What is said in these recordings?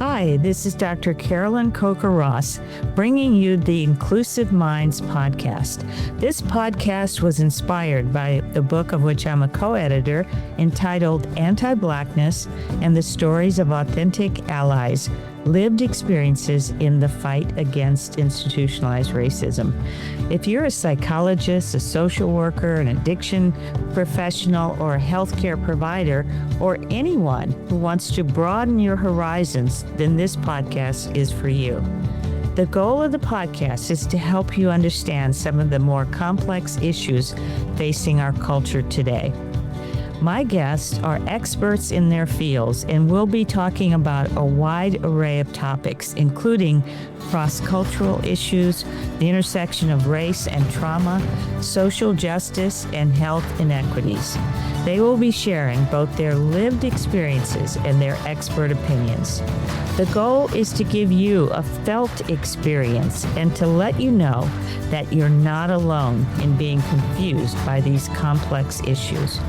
Hi, this is Dr. Carolyn Coker-Ross, bringing you the Inclusive Minds podcast. This podcast was inspired by the book of which I'm a co-editor entitled Anti-Blackness and the Stories of Authentic Allies, Lived Experiences in the Fight Against Institutionalized Racism. If you're a psychologist, a social worker, an addiction professional, or a healthcare provider, or anyone who wants to broaden your horizons, then this podcast is for you. The goal of the podcast is to help you understand some of the more complex issues facing our culture today. My guests are experts in their fields, and we'll be talking about a wide array of topics, including cross-cultural issues, the intersection of race and trauma, social justice, and health inequities. They will be sharing both their lived experiences and their expert opinions. The goal is to give you a felt experience and to let you know that you're not alone in being confused by these complex issues.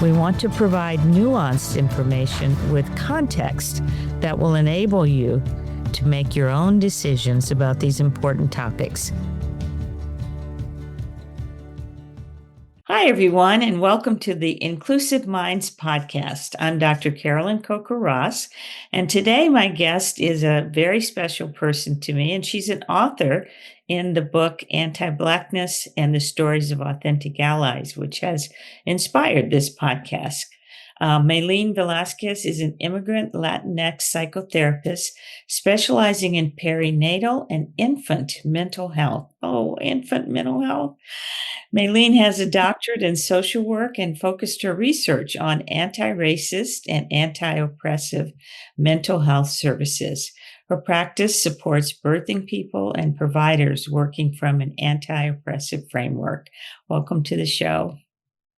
We want to provide nuanced information with context that will enable you to make your own decisions about these important topics. Hi, everyone, and welcome to the Inclusive Minds podcast. I'm Dr. Carolyn Coker-Ross, and today my guest is a very special person to me, and she's an author in the book Anti-Blackness and the Stories of Authentic Allies, which has inspired this podcast. Meyleen Velasquez is an immigrant Latinx psychotherapist specializing in perinatal and infant mental health. Oh, infant mental health. Meyleen has a doctorate in social work and focused her research on anti-racist and anti-oppressive mental health services. Her practice supports birthing people and providers working from an anti-oppressive framework. Welcome to the show.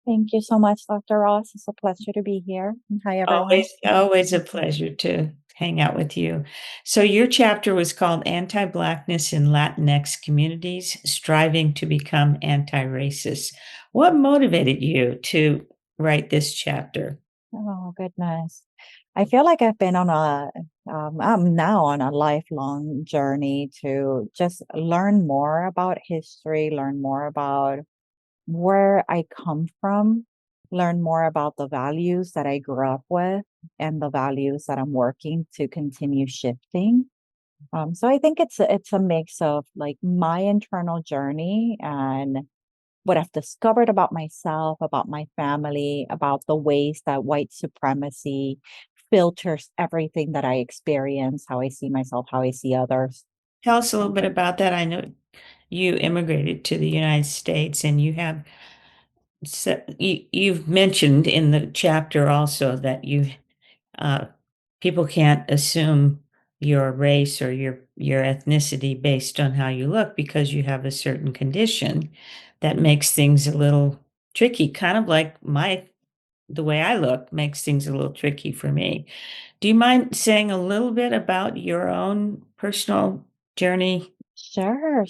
Thank you so much, Dr. Ross. It's a pleasure to be here. Hi, everyone. Always a pleasure to hang out with you. So your chapter was called Anti-Blackness in Latinx Communities, Striving to Become Anti-Racist. What motivated you to write this chapter? Oh, goodness. I feel like I've been I'm now on a lifelong journey to just learn more about history, learn more about where I come from, learn more about the values that I grew up with and the values that I'm working to continue shifting. So I think it's a mix of like my internal journey and what I've discovered about myself, about my family, about the ways that white supremacy filters everything that I experience, how I see myself, how I see others. Tell us a little bit about that. I know you immigrated to the United States, and you've mentioned in the chapter also that people can't assume your race or your ethnicity based on how you look because you have a certain condition that makes things a little tricky, kind of like the way I look makes things a little tricky for me. Do you mind saying a little bit about your own personal journey? Sure.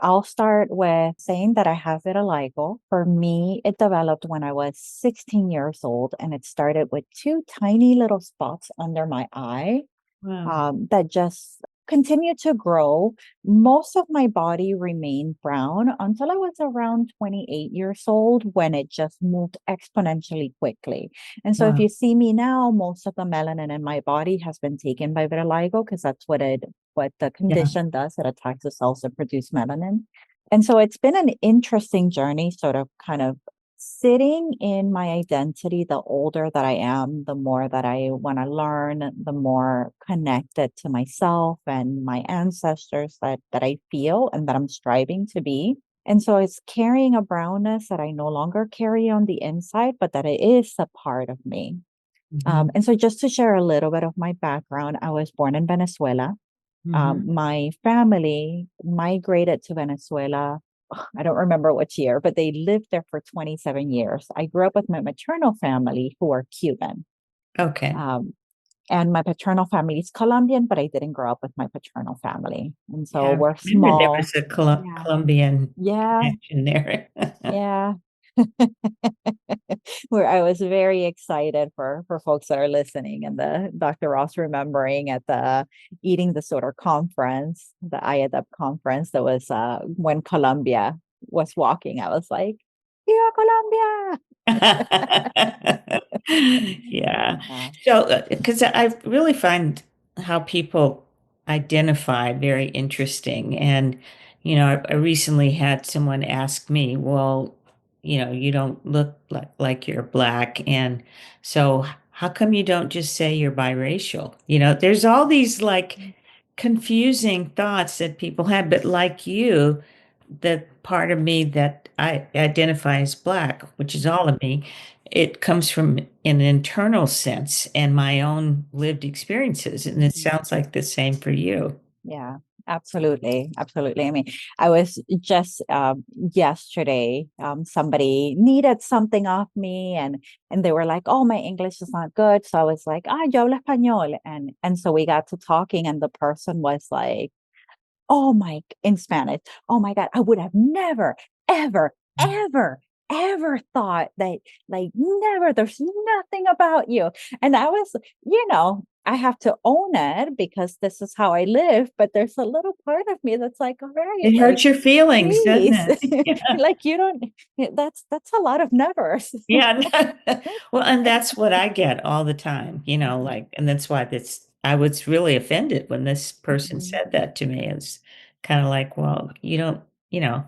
I'll start with saying that I have vitiligo. For me, it developed when I was 16 years old, and it started with two tiny little spots under my eye Wow. that just continued to grow. Most of my body remained brown until I was around 28 years old when it just moved exponentially quickly. And so if Wow. you see me now, most of the melanin in my body has been taken by vitiligo because that's what the Yeah. condition does. It attacks the cells that produce melanin. And so it's been an interesting journey, sort of kind of sitting in my identity. The older that I am, the more that I want to learn, the more connected to myself and my ancestors that I feel and that I'm striving to be. And so it's carrying a brownness that I no longer carry on the inside, but that it is a part of me. Mhm. And so just to share a little bit of my background, I was born in Venezuela. Mhm. My family migrated to Venezuela. I don't remember which year, but they lived there for 27 years. I grew up with my maternal family who are Cuban. Okay. And my paternal family is Colombian, but I didn't grow up with my paternal family. And so Yeah, I we're remember there small. was a Yeah. Colombian Yeah. connection there. Yeah. Where I was very excited for folks that are listening, and the Dr. Ross remembering at the eating disorder conference, the IADEP conference, that was when Colombia was walking. I was like, "Viva Colombia!" Yeah. Yeah. So, because I really find how people identify very interesting. And, I recently had someone ask me, well, you don't look like you're black. And so how come you don't just say you're biracial? There's all these like confusing thoughts that people have, but like you, the part of me that I identify as black, which is all of me, it comes from an internal sense and my own lived experiences. And it Mhm. sounds like the same for you. Yeah, absolutely. Absolutely. I mean, I was just yesterday, somebody needed something off me, and they were like, "Oh, my English is not good." So I was like, "Ah, yo hablo español." And so we got to talking, and the person was like, "Oh my," in Spanish, "Oh my God, I would have never, ever, ever, ever thought that, like, never, there's nothing about you." And I was, I have to own it because this is how I live, but there's a little part of me that's like, "All right, It like, hurts your feelings, doesn't please." it? Yeah. Like, you don't, that's a lot of nevers. Yeah. Well, and that's what I get all the time, Mhm, like, and that's why I was really offended when this person mhm. said that to me. It's kind of like, well, you don't, Yeah.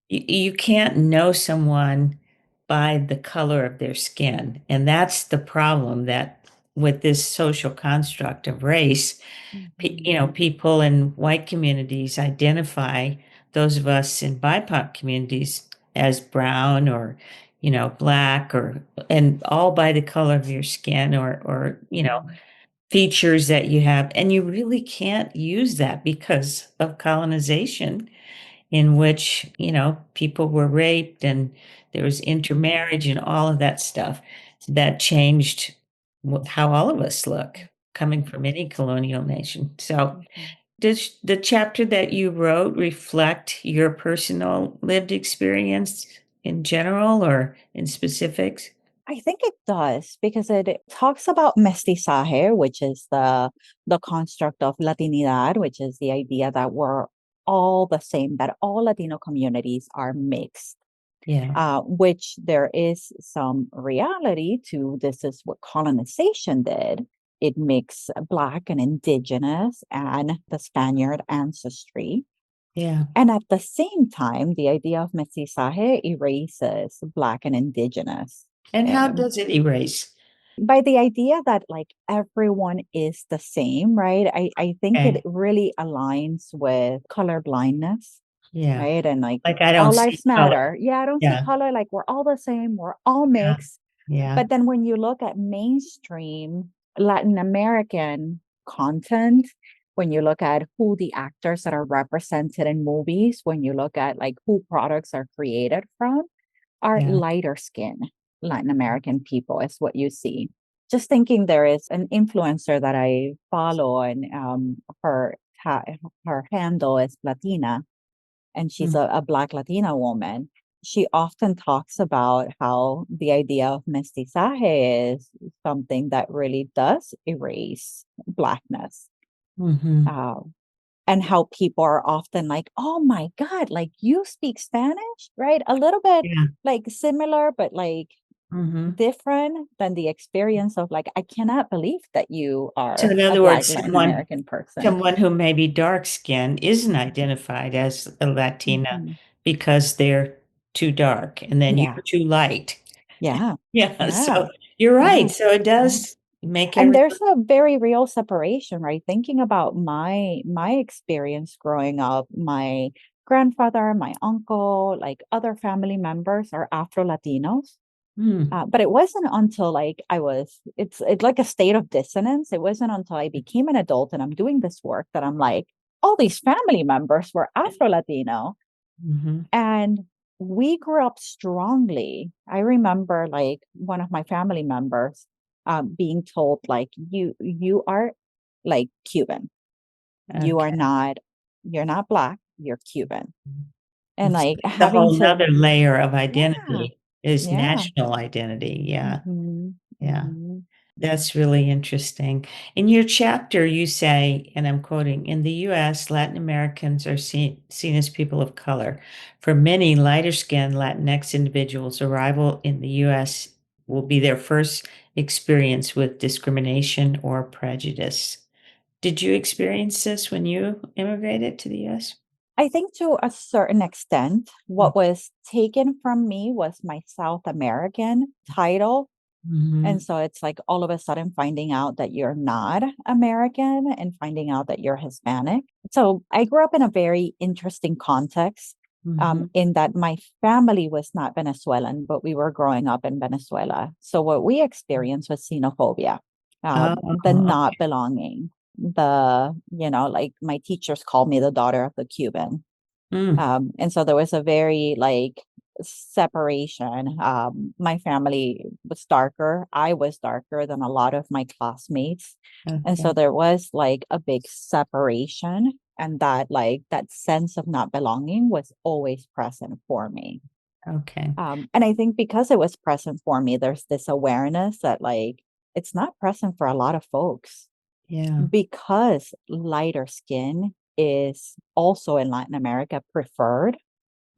you can't know someone by the color of their skin. And that's the problem that with this social construct of race, Mhm, people in white communities identify those of us in BIPOC communities as brown or, black or, and all by the color of your skin or, mhm, features that you have. And you really can't use that because of colonization in which, people were raped and there was intermarriage and all of that stuff that changed how all of us look coming from any colonial nation. So, mhm. does the chapter that you wrote reflect your personal lived experience in general or in specifics? I think it does because it talks about mestizaje, which is the construct of Latinidad, which is the idea that we're all the same, that all Latino communities are mixed, Yeah, which there is some reality to. This is what colonization did. It mixed Black and Indigenous and the Spaniard ancestry. yeah. And at the same time, the idea of mestizaje erases Black and Indigenous. And how um, does it erase? by the idea that like everyone is the same, right? I think it Okay. really aligns with colorblindness, Yeah. right? And like Like I don't all see lives color. matter. Yeah, I don't see Yeah. color, like we're all the same, we're all Yeah. mixed. Yeah. But then when you look at mainstream Latin American content, when you look at who the actors that are represented in movies, when you look at like who products are created from, are Yeah. lighter skin Latin American people, is what you see. Just thinking, there is an influencer that I follow, and her handle is Latina, and she's Mm. a Black Latina woman. She often talks about how the idea of mestizaje is something that really does erase Blackness. Hmm. Uh, and how people are often like, "Oh my God, like you speak Spanish," right? A little bit Yeah. like similar, but like Hmm. different than the experience of like, "I cannot believe that you So are in a other Black words, Latin someone American person." someone who may be dark skinned isn't identified as a Latina Mhm. because they're too dark and then Yeah, you're too light. yeah, Yeah, yeah, so you're yeah. right. So it Yeah. does make And everyone. there's a very real separation, right? Thinking about my experience growing up, my grandfather, my uncle, like other family members are Afro Latinos. Hmm. But it wasn't until like it's like a state of dissonance. It wasn't until I became an adult and I'm doing this work that I'm like, all these family members were Afro Latino. Hmm. And we grew up strongly. I remember like one of my family members being told like, you are like Cuban. You are Okay. not, you're not Black, you're Cuban. And It's like a having whole to, nother layer of yeah, identity. His Yeah. national identity. Yeah. Hmm. Yeah. Hmm. That's really interesting. In your chapter, you say, and I'm quoting, in the US, Latin Americans are seen as people of color. For many lighter skinned Latinx individuals, arrival in the US will be their first experience with discrimination or prejudice. Did you experience this when you immigrated to the US? I think to a certain extent, what was taken from me was my South American title. Mm-hmm. And so it's like all of a sudden finding out that you're not American and finding out that you're Hispanic. So I grew up in a very interesting context, Mm-hmm. in that my family was not Venezuelan, but we were growing up in Venezuela. So what we experienced was xenophobia, Oh, the not okay. belonging, like my teachers called me the daughter of the Cuban. Mm, And so there was a very like separation. My family was darker. I was darker than a lot of my classmates. And so okay. there was like a big separation. And that sense of not belonging was always present for me. Okay. And I think because it was present for me, there's this awareness that like it's not present for a lot of folks Yeah. because lighter skin is also in Latin America preferred,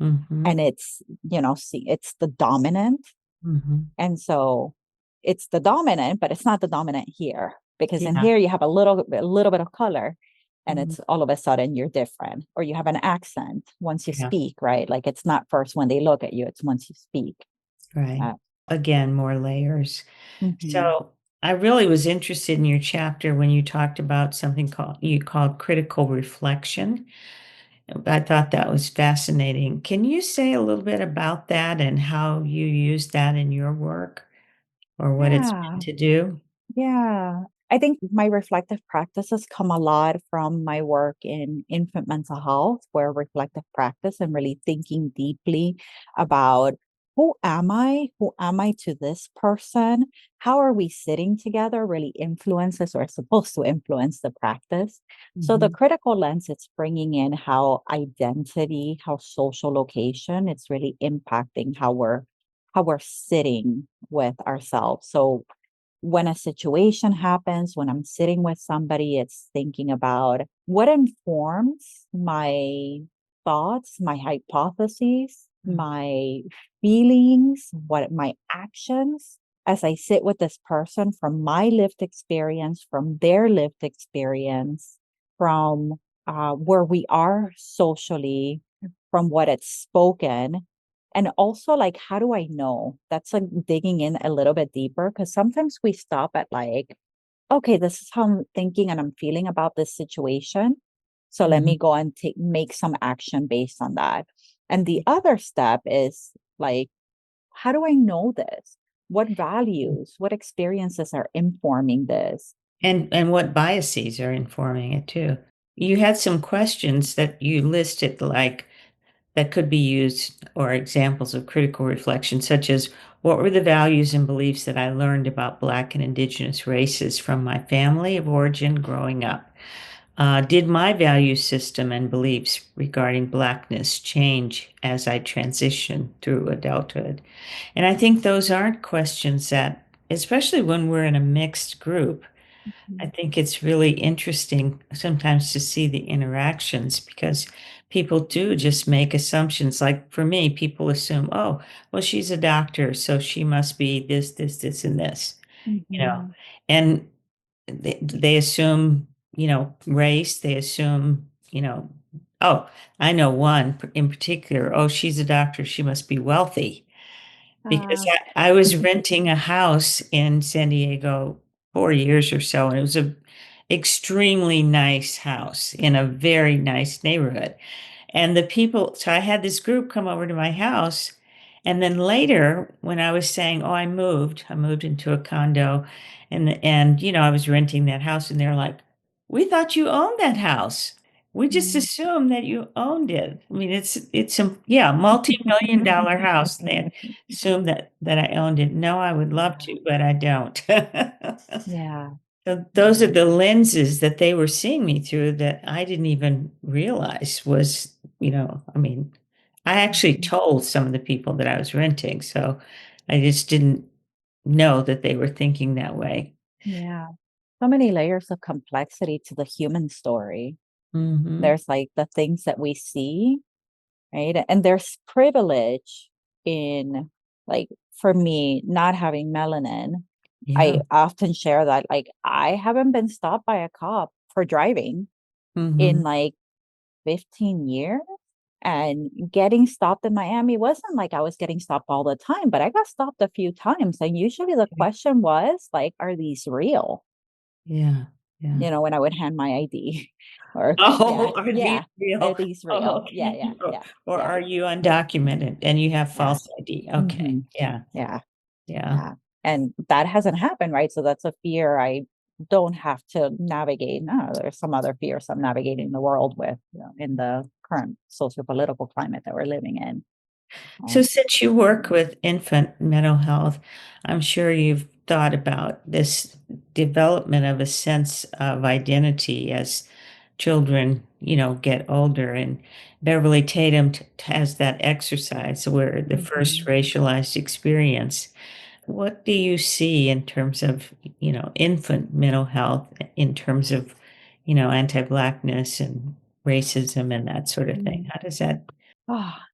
Mm-hmm. and it's the dominant. Mm-hmm. And so it's the dominant, but it's not the dominant here because in Yeah. here you have a little bit of color, and Mhm. it's all of a sudden you're different, or you have an accent once you Yeah. speak, right? Like it's not first when they look at you, it's once you speak. Right. Uh, Again, more layers. mhm. So I really was interested in your chapter when you talked about something called critical reflection. I thought that was fascinating. Can you say a little bit about that and how you use that in your work or what it's Yeah. meant to do? Yeah. I think my reflective practices come a lot from my work in infant mental health, where reflective practice and really thinking deeply about who am I? Who am I to this person? How are we sitting together really influences or is supposed to influence the practice. So the Mhm. critical lens, it's bringing in how identity, how social location, it's really impacting how we're sitting with ourselves. So when a situation happens, when I'm sitting with somebody, it's thinking about what informs my thoughts, my hypotheses, my feelings, what my actions as I sit with this person from my lived experience, from their lived experience, from where we are socially, from what it's spoken, and also, like, how do I know? That's like digging in a little bit deeper because sometimes we stop at like, okay, this is how I'm thinking and I'm feeling about this situation. So let Mhm. me go and make some action based on that. And the other step is like, how do I know this? What values, what experiences are informing this? And what biases are informing it too. You had some questions that you listed like that could be used or examples of critical reflection, such as what were the values and beliefs that I learned about Black and Indigenous races from my family of origin growing up? Did my value system and beliefs regarding Blackness change as I transitioned through adulthood? And I think those aren't questions that, especially when we're in a mixed group, I Mhm. think it's really interesting sometimes to see the interactions because people do just make assumptions. Like for me, people assume, oh, well, she's a doctor, so she must be this, this, this, and this, you know, Mhm. and they assume, race, they assume, oh, I know one in particular, oh, she's a doctor, she must be wealthy because Uh, I was renting a house in San Diego 4 years or so, and it was a extremely nice house in a very nice neighborhood. And the people, so I had this group come over to my house. And then later, when I was saying, "Oh, I moved into a condo," and I was renting that house, and they're like, "We thought you owned that house. We just mm. assumed that you owned it." I mean, it's a yeah, multi-million dollar house. And they assume that I owned it. No, I would love Yeah. to, but I don't. Yeah. So those are Yeah. the lenses that they were seeing me through that I didn't even realize was, I mean, I actually Mhm. told some of the people that I was renting, so I just didn't know that they were thinking that way. Yeah. So many layers of complexity to the human story. Hmm. There's like the things that we see, right? And there's privilege in, like, for me, not having melanin. I Yeah. often share that, like, I haven't been stopped by a cop for driving in Hmm. like 15 years. And getting stopped in Miami wasn't like I was getting stopped all the time, but I got stopped a few times. And usually the question was like, are these real? Yeah. Yeah. When I would hand my ID or yeah, Oh, are these yeah. Are real? these Oh, real? Yeah, okay. yeah, yeah, Or yeah, are you undocumented and you have yeah. false ID? Okay. Hmm. Yeah. Yeah, Yeah. yeah. And that hasn't happened, right? So that's a fear I don't have to navigate. No, there's some other fears I'm navigating the world with, in the current socio-political climate that we're living in. So, Um, since you work with infant mental health, I'm sure you've thought about this development of a sense of identity as children, get older. And Beverly Tatum has that exercise where the first mhm. racialized experience. What do you see in terms of, infant mental health, in terms of, anti-Blackness and racism and that sort of thing? Mm. How does that?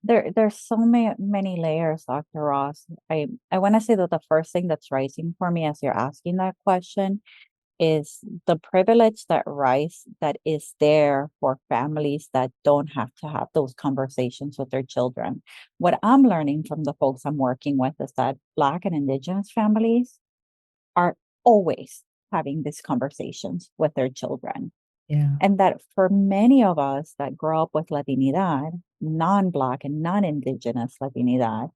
There's so many layers, Dr. Ross. I want to say that the first thing that's rising for me as you're asking that question is the privilege that is there for families that don't have to have those conversations with their children. What I'm learning from the folks I'm working with is that Black and Indigenous families are always having these conversations with their children. Yeah. And that for many of us that grow up with Latinidad, non-Black and non-Indigenous Latinidad,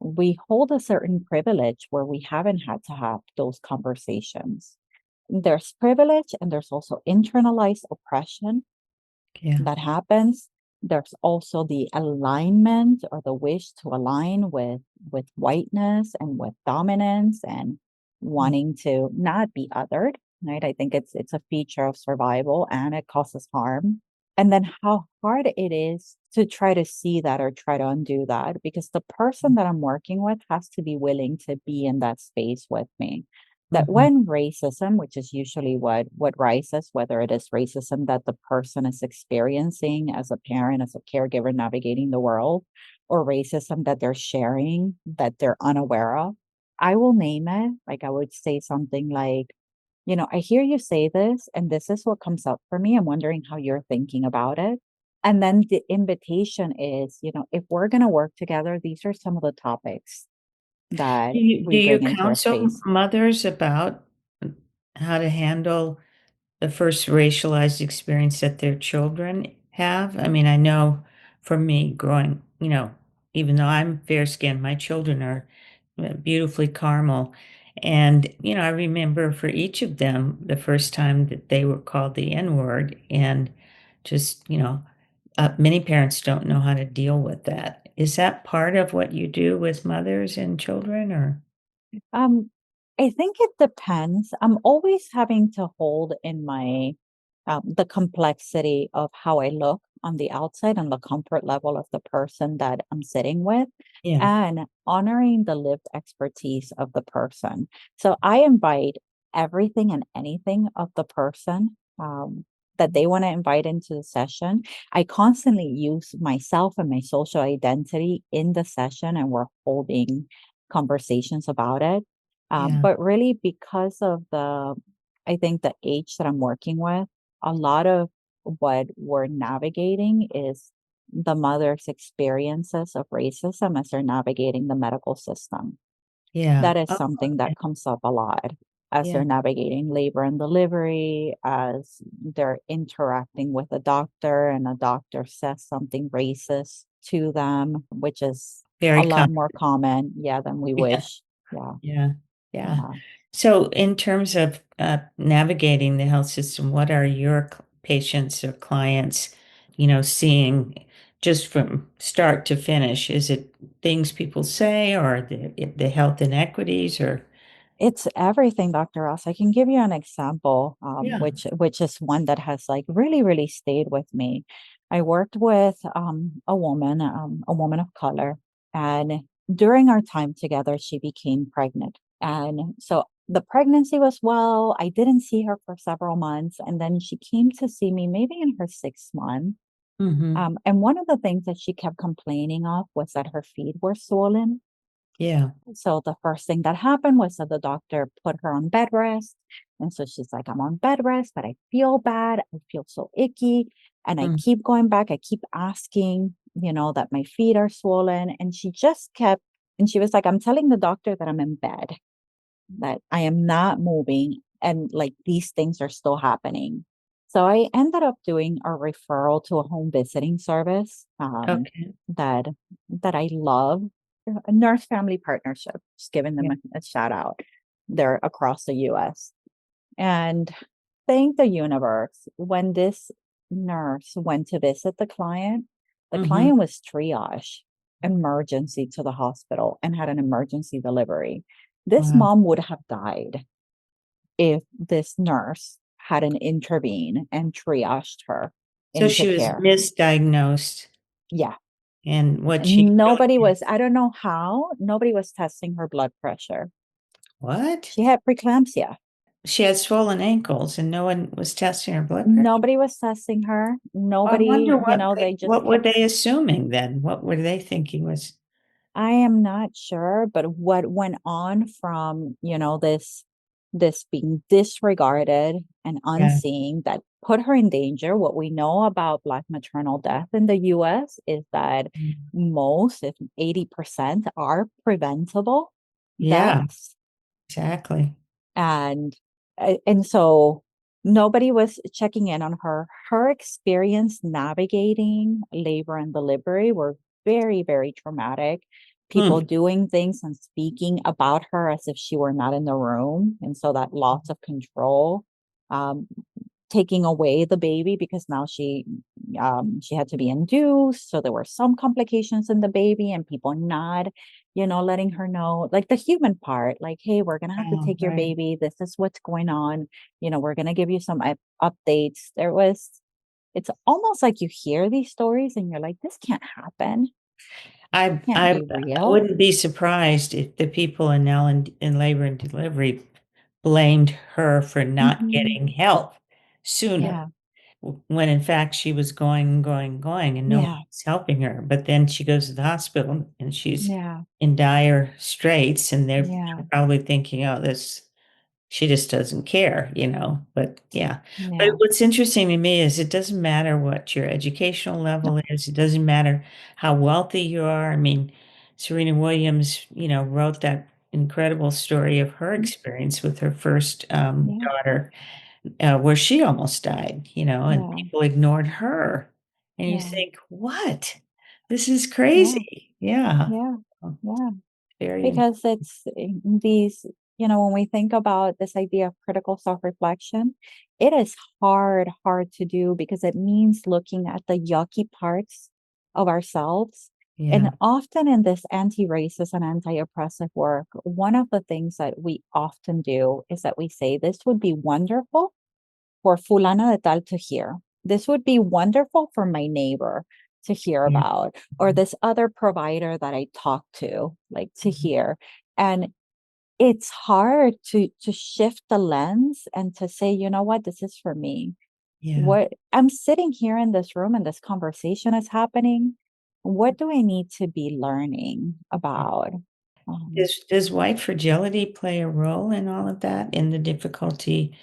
we hold a certain privilege where we haven't had to have those conversations. There's privilege and there's also internalized oppression Yeah. that happens. There's also the alignment or the wish to align with whiteness and with dominance and wanting to not be othered, right? I think it's a feature of survival and it causes harm. And then how hard it is to try to see that or try to undo that because the person that I'm working with has to be willing to be in that space with me that Mhm. when racism, which is usually what rises, whether it is racism that the person is experiencing as a parent, as a caregiver navigating the world, or racism that they're sharing that they're unaware of, I will name it. Like I would say something like, I hear you say this, and this is what comes up for me. I'm wondering how you're thinking about it. And then the invitation is, if we're going to work together, these are some of the topics that Do we you bring into our counsel space. mothers about how to handle the first racialized experience that their children have? I mean, I know for me growing, even though I'm fair skinned, my children are beautifully caramel. And, I remember for each of them, the first time that they were called the N word, and just, many parents don't know how to deal with that. Is that part of what you do with mothers and children, or? Um, I think it depends. I'm always having to hold in my the complexity of how I look on the outside and the comfort level of the person that I'm sitting with, Yeah, and honoring the lived expertise of the person. So I invite everything and anything of the person that they want to invite into the session. I constantly use myself and my social identity in the session, and we're holding conversations about it. yeah, But really, because of I think the age that I'm working with, a lot of what we're navigating is the mother's experiences of racism as they're navigating the medical system. yeah. That is Oh, something okay. that comes up a lot as Yeah, they're navigating labor and delivery, as they're interacting with a doctor and a doctor says something racist to them, which is a very lot common. more common, yeah, than we Yeah, wish. Yeah. yeah, yeah. Yeah. So, in terms of navigating the health system, what are your patients or clients, seeing just from start to finish? Is it things people say, or the health inequities, or? It's everything, Dr. Ross. I can give you an example, Yeah. which is one that has like really, really stayed with me. I worked with a woman of color, and during our time together, she became pregnant. And so the pregnancy was well. I didn't see her for several months, and then she came to see me maybe in her 6th month. Mm-hmm. And one of the things that she kept complaining of was that her feet were swollen. Yeah. So the first thing that happened was that the doctor put her on bed rest. And so she's like, I'm on bed rest, but I feel bad. I feel so icky. And I Mm. keep going back. I keep asking, that my feet are swollen. And she just kept, and she was like, I'm telling the doctor that I'm in bed, that I am not moving. And like these things are still happening. So I ended up doing a referral to a home visiting service Okay. that I love, a nurse family partnership, just giving them Yeah. a shout out. They're across the US. And thank the universe, when this nurse went to visit the Mm-hmm. client was triage, emergency to the hospital, and had an emergency delivery. This Wow. mom would have died if this nurse hadn't intervened and triaged her So into she was care. misdiagnosed, Yeah. and what she Nobody really was, I don't know how, nobody was testing her blood pressure. what? She had preeclampsia. She had swollen ankles, and no one was testing her blood pressure. Nobody was testing her. I Nobody, wonder they just what were kept. they assuming then? What were they thinking was I am not sure, but what went on from, this being disregarded and yeah. unseen that put her in danger. What we know about Black maternal death in the US is that Mm. most, if 80%, are preventable Yeah, deaths. exactly. And and so nobody was checking in on her. Her experience navigating labor and delivery were very, very traumatic. People Hmm. doing things and speaking about her as if she were not in the room, and so that loss of control, um, taking away the baby, because now she had to be induced, so there were some complications in the baby, and people not, letting her know, like the human part, like, hey, we're gonna have to Oh, take your right. baby, this is what's going on, we're gonna give you some updates. It's almost like you hear these stories and you're like, this can't happen, can't I be real. wouldn't be surprised if the people in now in labor and delivery blamed her for not Hmm. getting help sooner, Yeah, when in fact she was going, and no one yeah, was helping her. But then she goes to the hospital and she's yeah, in dire straits, and they're yeah, probably thinking, oh, this she just doesn't care. But yeah. But yeah. what's interesting to me is it doesn't matter what your educational level is, it doesn't matter how wealthy you are. I mean, Serena Williams, wrote that incredible story of her Mm, experience with her first yeah, daughter, where she almost died, and yeah, people ignored her. And you yeah, think, what? This is yeah, crazy. Yeah. yeah, Oh, yeah. very Because it's these, when we think about this idea of critical self-reflection, it is hard to do, because it means looking at the yucky parts of ourselves. yeah. And often in this anti-racist and anti-oppressive work, one of the things that we often do is that we say, this would be wonderful for fulana de tal to hear. This would be wonderful for my neighbor to hear Yeah. about, or this other provider that I talk to, like, to Mhm. hear. And it's hard to shift the lens and to say, you know what, this is for me. Yeah. What I'm sitting here in this room and this conversation is happening. What do I need to be learning about? Does white fragility play a role in all of that, in the difficulty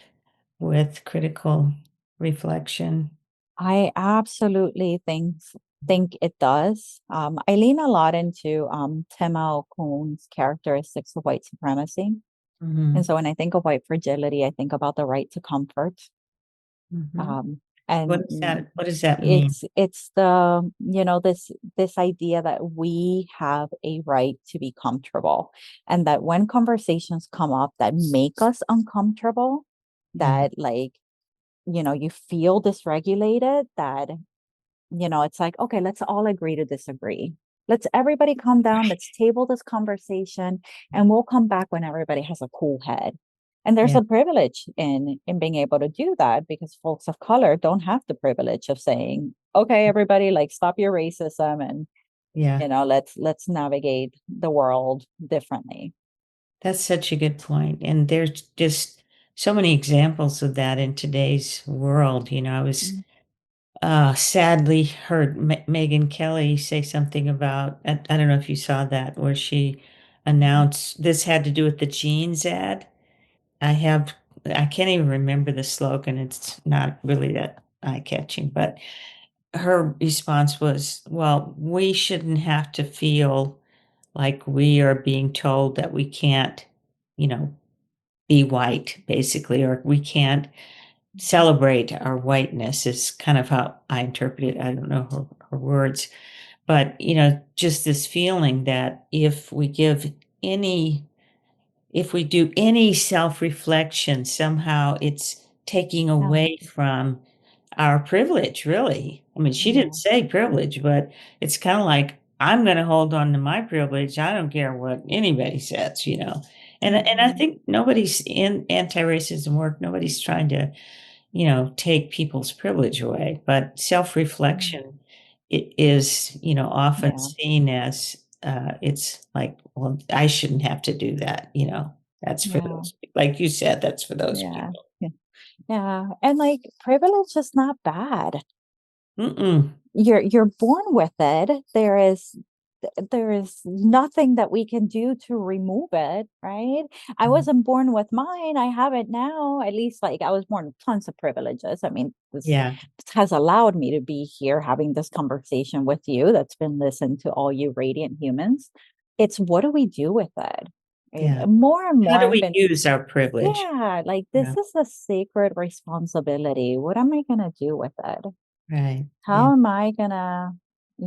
with critical reflection? I absolutely think it does. I lean a lot into Tema Okune's characteristics of white supremacy. And Mhm. so when I think of white fragility, I think about the right to comfort. Mhm. Um, What and is that? What does that mean? it's the, this idea that we have a right to be comfortable, and that when conversations come up that make us uncomfortable, Yeah. that, like, you feel dysregulated, that, it's like, okay, let's all agree to disagree. Let's everybody calm down. Let's table this conversation, and we'll come back when everybody has a cool head. And there's Yeah. a privilege in being able to do that, because folks of color don't have the privilege of saying, okay, everybody, like stop your racism and Yeah. let's navigate the world differently. That's such a good point. And there's just so many examples of that in today's world. I was Mm, sadly heard Megyn Kelly say something about, I don't know if you saw that, where she announced this had to do with the jeans ad. I have, I can't even remember the slogan. It's not really that eye-catching, but her response was, well, we shouldn't have to feel like we are being told that we can't, you know, be white, basically, or we can't celebrate our whiteness, is kind of how I interpret it. I don't know her words, but, just this feeling that any if we do any self-reflection, somehow it's taking yeah, away from our privilege, really. I mean, she didn't yeah, say privilege, but it's kind of like, I'm going to hold on to my privilege. I don't care what anybody says. And I mhm, think nobody's in anti-racism work. Nobody's trying to, take people's privilege away, but mm, self-reflection it is, often yeah, seen as it's like, well, I shouldn't have to do that. That's for yeah, those, like you said, that's for those yeah, people. yeah, yeah. And like privilege is not bad. Mm-mm. You're born with it. There is nothing that we can do to remove it, right? I wasn't born with mine. I have it now. At least like I was born with tons of privileges. I mean, Yeah, this has allowed me to be here having this conversation with you that's been listened to all you radiant humans. It's what do we do with it? Right? yeah. And more and How more do I've we been, use our privilege? yeah, like Yeah, this is a sacred responsibility. What am I gonna do with it? right. Yeah, How am I gonna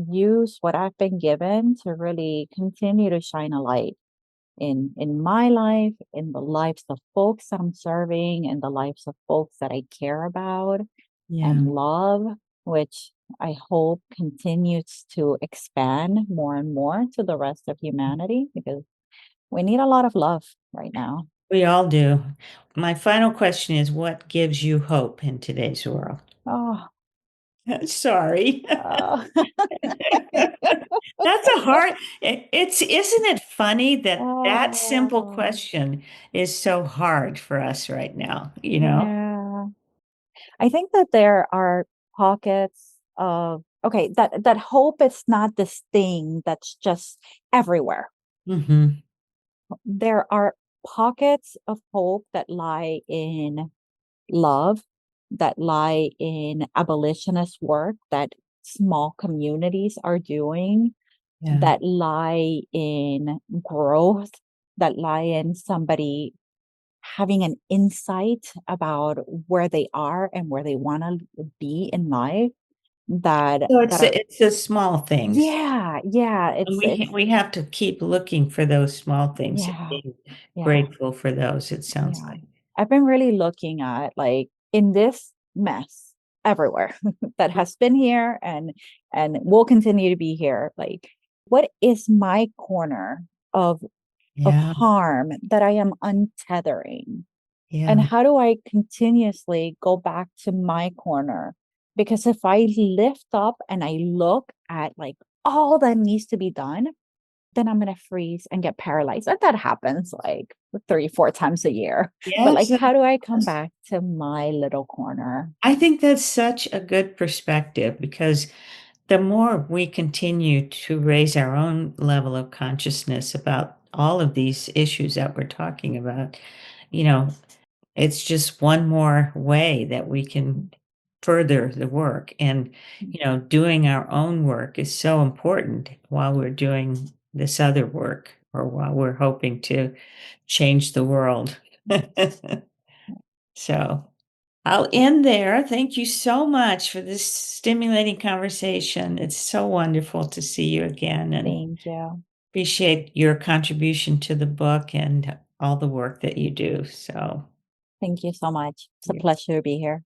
use what I've been given to really continue to shine a light in my life, in the lives of folks that I'm serving, and the lives of folks that I care about and yeah. love, which I hope continues to expand more and more to the rest of humanity because we need a lot of love right now. We all do. My final question is, what gives you hope in today's world? Oh, Sorry. oh. That's a hard, isn't it funny that that simple Oh, question is so hard for us right now? yeah. I think that there are pockets of okay, that hope is not this thing that's just everywhere. Hmm. There are pockets of hope that lie in love, that lie in abolitionist work that small communities are doing, Yeah. that lie in growth, that lie in somebody having an insight about where they are and where they want to be in life So that it's are it's the small things. yeah And it's we have to keep looking for those small things and yeah being yeah grateful for those, it sounds yeah like. I've been really looking at like in this mess everywhere that has been here and will continue to be here, like what is my corner of Yeah. harm that I am untethering. And Yeah. how do I continuously go back to my corner? Because if I lift up and I look at like all that needs to be done, then I'm going to freeze and get paralyzed. And that happens like 3, 4 times a year. But like, Yes. how do I come back to my little corner? I think that's such a good perspective because the more we continue to raise our own level of consciousness about all of these issues that we're talking about, you know, it's just one more way that we can further the work. And, doing our own work is so important while we're doing this other work or while we're hoping to change the world. So I'll end there. Thank you so much for this stimulating conversation. It's so wonderful to see you again and Thank you. appreciate your contribution to the book and all the work that you do. So, Thank you so much. It's a yeah. pleasure to be here.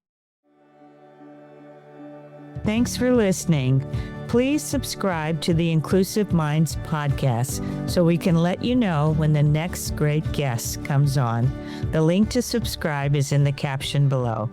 Thanks for listening. Please subscribe to the Inclusive Minds podcast so we can let you know when the next great guest comes on. The link to subscribe is in the caption below.